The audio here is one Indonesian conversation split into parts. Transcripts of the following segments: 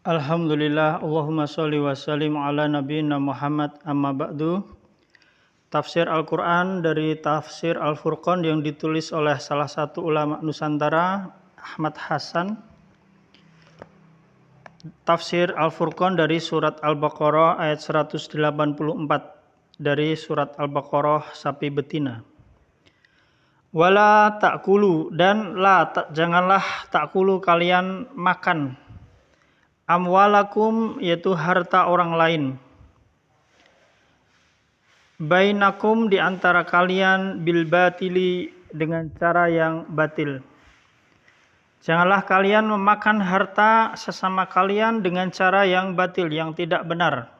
Alhamdulillah, Allahumma sholli wa sallim ala nabiyina Muhammad, amma ba'du. Tafsir Al-Quran dari Tafsir Al-Furqan yang ditulis oleh salah satu ulama Nusantara, Ahmad Hasan. Tafsir Al-Furqan dari surat Al-Baqarah ayat 184, dari surat Al-Baqarah sapi betina. Wala ta'kulu, dan janganlah ta'kulu kalian makan amwalakum, yaitu harta orang lain, bainakum, di antara kalian, bil batili, dengan cara yang batil. Janganlah kalian memakan harta sesama kalian dengan cara yang batil, yang tidak benar.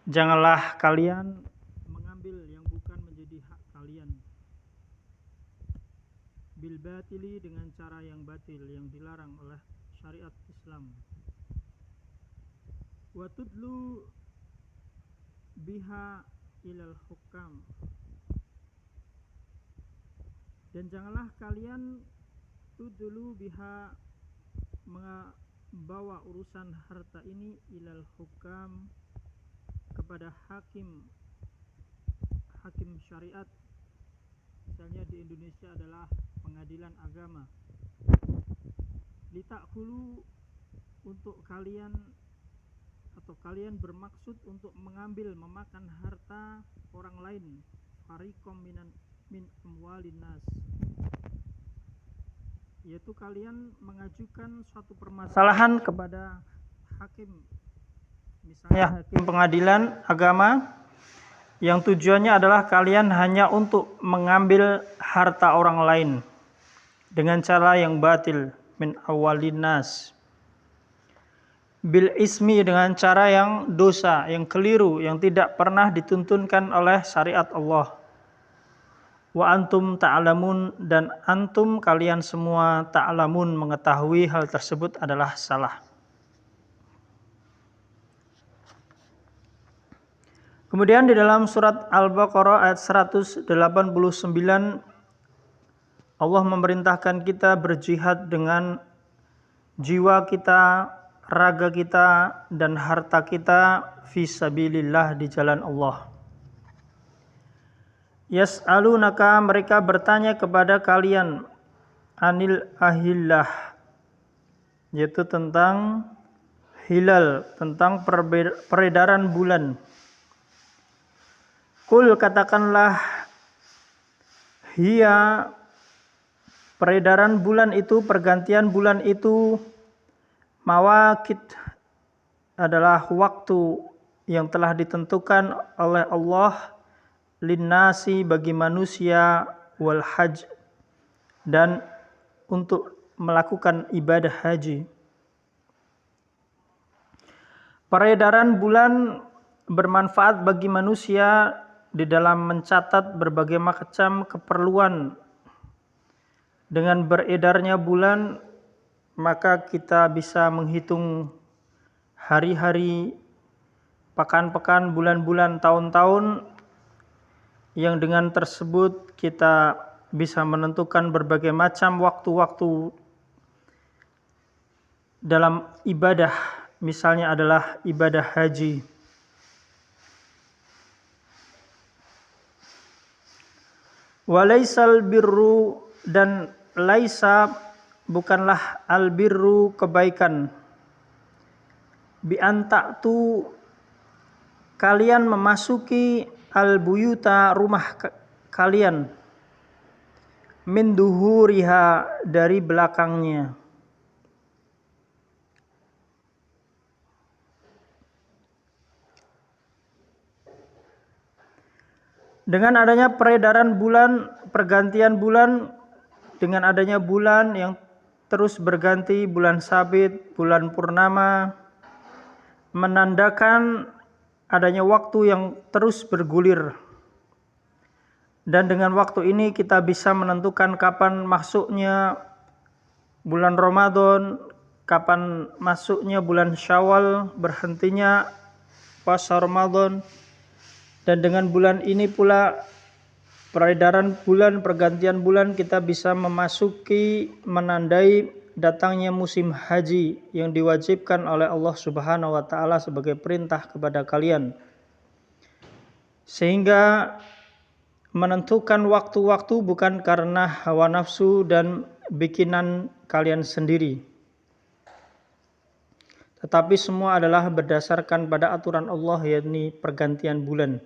Janganlah kalian mengambil yang bukan menjadi hak kalian, bil batili, dengan cara yang batil, yang dilarang oleh syariat Islam. Wa tudlu biha ilal hukam, dan janganlah kalian tudlu biha, membawa urusan harta ini, ilal hukam, kepada hakim syariat. Misalnya di Indonesia adalah pengadilan agama. Litakulu, untuk kalian, atau kalian bermaksud untuk mengambil, memakan harta orang lain, fariqam min amwalin nas, yaitu kalian mengajukan suatu permasalahan kepada hakim, misalnya hakim pengadilan agama, yang tujuannya adalah kalian hanya untuk mengambil harta orang lain dengan cara yang batil, min awalin nas, bil ismi, dengan cara yang dosa, yang keliru, yang tidak pernah dituntunkan oleh syariat Allah. Wa antum ta'lamun, dan antum, kalian semua, ta'lamun, mengetahui hal tersebut adalah salah. Kemudian di dalam surat Al-Baqarah ayat 189, Allah memerintahkan kita berjihad dengan jiwa kita, raga kita, dan harta kita fisabilillah, di jalan Allah. Yas'alunaka, mereka bertanya kepada kalian, anil ahillah, yaitu tentang hilal, tentang peredaran bulan. Kul, katakanlah, hiya, peredaran bulan itu, pergantian bulan itu, mawaqit, adalah waktu yang telah ditentukan oleh Allah, linnasi, bagi manusia, wal hajj, dan untuk melakukan ibadah haji. Peredaran bulan bermanfaat bagi manusia di dalam mencatat berbagai macam keperluan. Dengan beredarnya bulan, maka kita bisa menghitung hari-hari, pekan-pekan, bulan-bulan, tahun-tahun, yang dengan tersebut kita bisa menentukan berbagai macam waktu-waktu dalam ibadah, misalnya adalah ibadah haji. Walaisal birru, dan laisa, bukanlah albirru, kebaikan, bi anta'tu, kalian memasuki albuyuta, rumah kalian, min duhuriha, dari belakangnya. Dengan adanya peredaran bulan, pergantian bulan, dengan adanya bulan yang terus berganti, bulan sabit, bulan purnama, menandakan adanya waktu yang terus bergulir. Dan dengan waktu ini kita bisa menentukan kapan masuknya bulan Ramadan, kapan masuknya bulan Syawal, berhentinya puasa Ramadan. Dan dengan bulan ini pula, peredaran bulan, pergantian bulan, kita bisa memasuki, menandai datangnya musim haji yang diwajibkan oleh Allah Subhanahu wa taala sebagai perintah kepada kalian, sehingga menentukan waktu-waktu bukan karena hawa nafsu dan bikinan kalian sendiri, tetapi semua adalah berdasarkan pada aturan Allah, yakni pergantian bulan.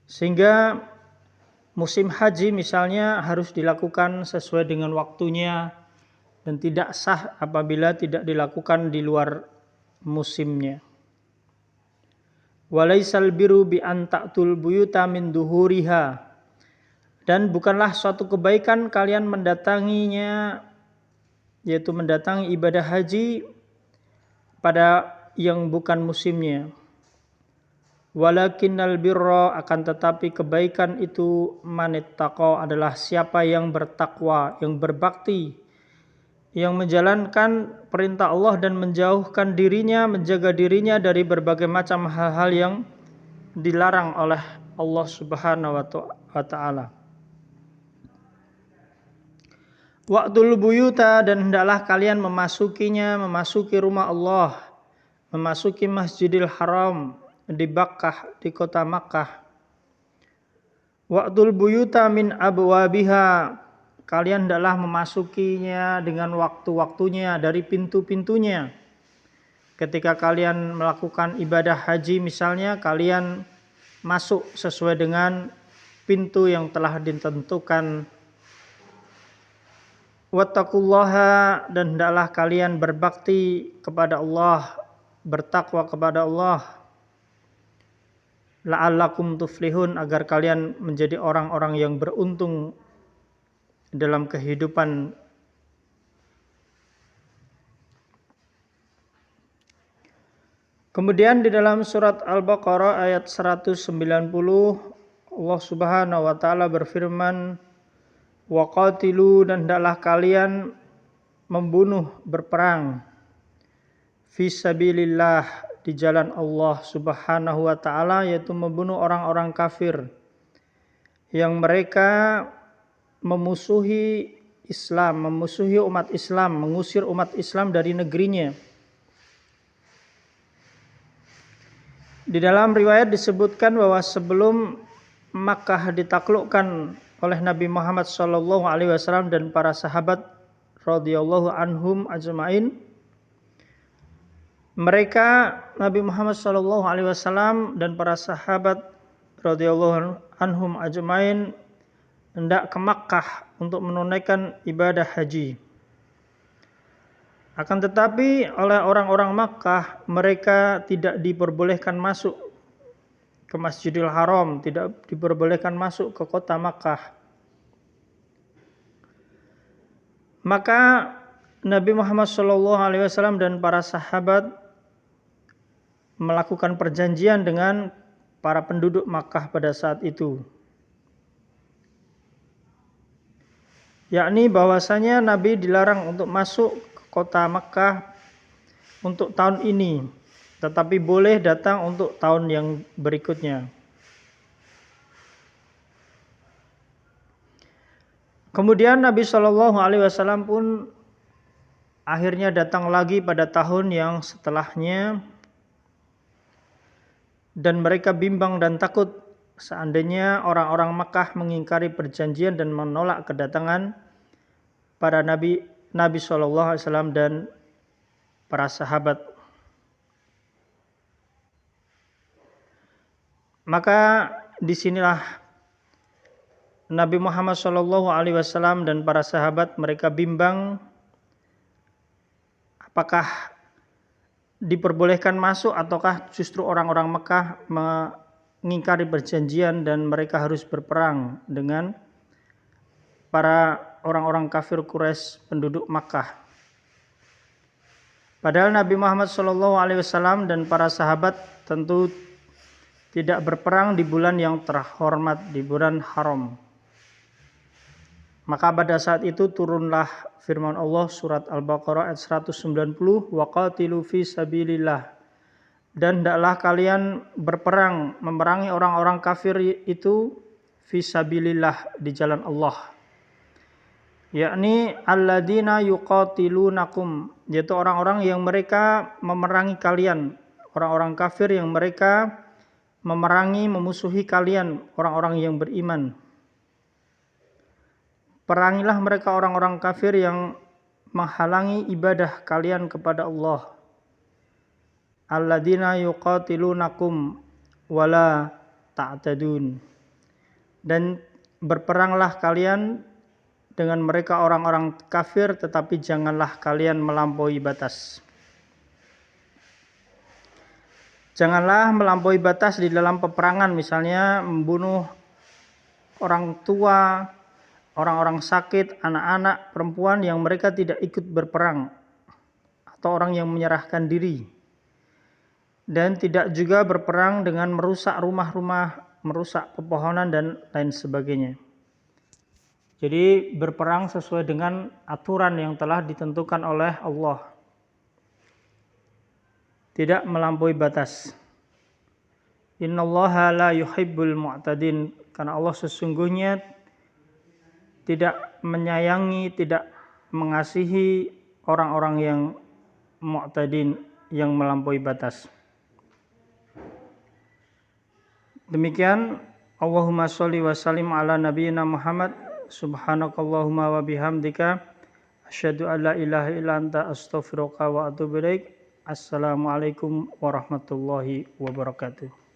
Sehingga musim haji misalnya harus dilakukan sesuai dengan waktunya dan tidak sah apabila tidak dilakukan di luar musimnya. Walaisal biru bi an ta'tul buyuta min duhuriha, dan bukanlah suatu kebaikan kalian mendatanginya, yaitu mendatangi ibadah haji pada yang bukan musimnya. Walakinnal birra, akan tetapi kebaikan itu manittaqa, adalah siapa yang bertakwa, yang berbakti, yang menjalankan perintah Allah dan menjauhkan dirinya, menjaga dirinya dari berbagai macam hal-hal yang dilarang oleh Allah Subhanahu wa taala. Wa'tul buyuta, dan hendaklah kalian memasukinya, memasuki rumah Allah, memasuki Masjidil Haram di Makkah, di kota Makkah. Wa'tul buyuta min abwabiha, kalian hendaklah memasukinya dengan waktu-waktunya, dari pintu-pintunya. Ketika kalian melakukan ibadah haji misalnya, kalian masuk sesuai dengan pintu yang telah ditentukan. Wattaqullaha, dan hendaklah kalian berbakti kepada Allah, bertakwa kepada Allah. La'allakum tuflihun, agar kalian menjadi orang-orang yang beruntung dalam kehidupan. Kemudian di dalam surat Al-Baqarah ayat 190, Allah Subhanahu wa taala berfirman, waqatilu, dan hendaklah kalian membunuh, berperang, fisabilillah, di jalan Allah Subhanahu wa taala, yaitu membunuh orang-orang kafir yang mereka memusuhi Islam, memusuhi umat Islam, mengusir umat Islam dari negerinya. Di dalam riwayat disebutkan bahwa sebelum Makkah ditaklukkan oleh Nabi Muhammad SAW dan para sahabat radhiyallahu anhum ajma'in, mereka, Nabi Muhammad SAW dan para sahabat radhiyallahu anhum ajma'in, hendak ke Makkah untuk menunaikan ibadah haji. Akan tetapi oleh orang-orang Makkah, mereka tidak diperbolehkan masuk ke Masjidil Haram, tidak diperbolehkan masuk ke kota Makkah. Maka Nabi Muhammad SAW dan para sahabat melakukan perjanjian dengan para penduduk Makkah pada saat itu, yakni bahwasanya Nabi dilarang untuk masuk ke kota Makkah untuk tahun ini, tetapi boleh datang untuk tahun yang berikutnya. Kemudian Nabi SAW pun akhirnya datang lagi pada tahun yang setelahnya, dan mereka bimbang dan takut seandainya orang-orang Makkah mengingkari perjanjian dan menolak kedatangan para Nabi SAW dan para sahabat. Maka disinilah Nabi Muhammad SAW dan para sahabat mereka bimbang apakah diperbolehkan masuk ataukah justru orang-orang Mekah mengingkari perjanjian dan mereka harus berperang dengan para orang-orang kafir Quraisy penduduk Makkah. Padahal Nabi Muhammad SAW dan para sahabat tentu tidak berperang di bulan yang terhormat, di bulan haram. Maka pada saat itu turunlah firman Allah surat Al-Baqarah ayat 190, waqatilu fi sabilillah, dan hendaklah kalian berperang, memerangi orang-orang kafir itu fi sabilillah, di jalan Allah. yakni alladzina yuqatilunakum, yaitu orang-orang yang mereka memerangi kalian, orang-orang kafir yang mereka memerangi, memusuhi kalian, orang-orang yang beriman. Perangilah mereka orang-orang kafir yang menghalangi ibadah kalian kepada Allah. Alladzina yuqatilunakum wala ta'tadun. Dan berperanglah kalian dengan mereka orang-orang kafir, tetapi janganlah kalian melampaui batas. Janganlah melampaui batas di dalam peperangan, misalnya membunuh orang tua, orang-orang sakit, anak-anak, perempuan yang mereka tidak ikut berperang, atau orang yang menyerahkan diri. Dan tidak juga berperang dengan merusak rumah-rumah, merusak pepohonan, dan lain sebagainya. Jadi berperang sesuai dengan aturan yang telah ditentukan oleh Allah. Tidak melampaui batas. Innallaha la yuhibbul mu'tadin. Karena Allah sesungguhnya tidak menyayangi, tidak mengasihi orang-orang yang mu'tadin, yang melampaui batas. Demikian, Allahumma sholli wa sallim ala nabiyyina Muhammad. Subhanakallahumma wa bihamdika asyhadu an la ilaha illa anta astaghfiruka wa atubu ilaik. Assalamualaikum warahmatullahi wabarakatuh.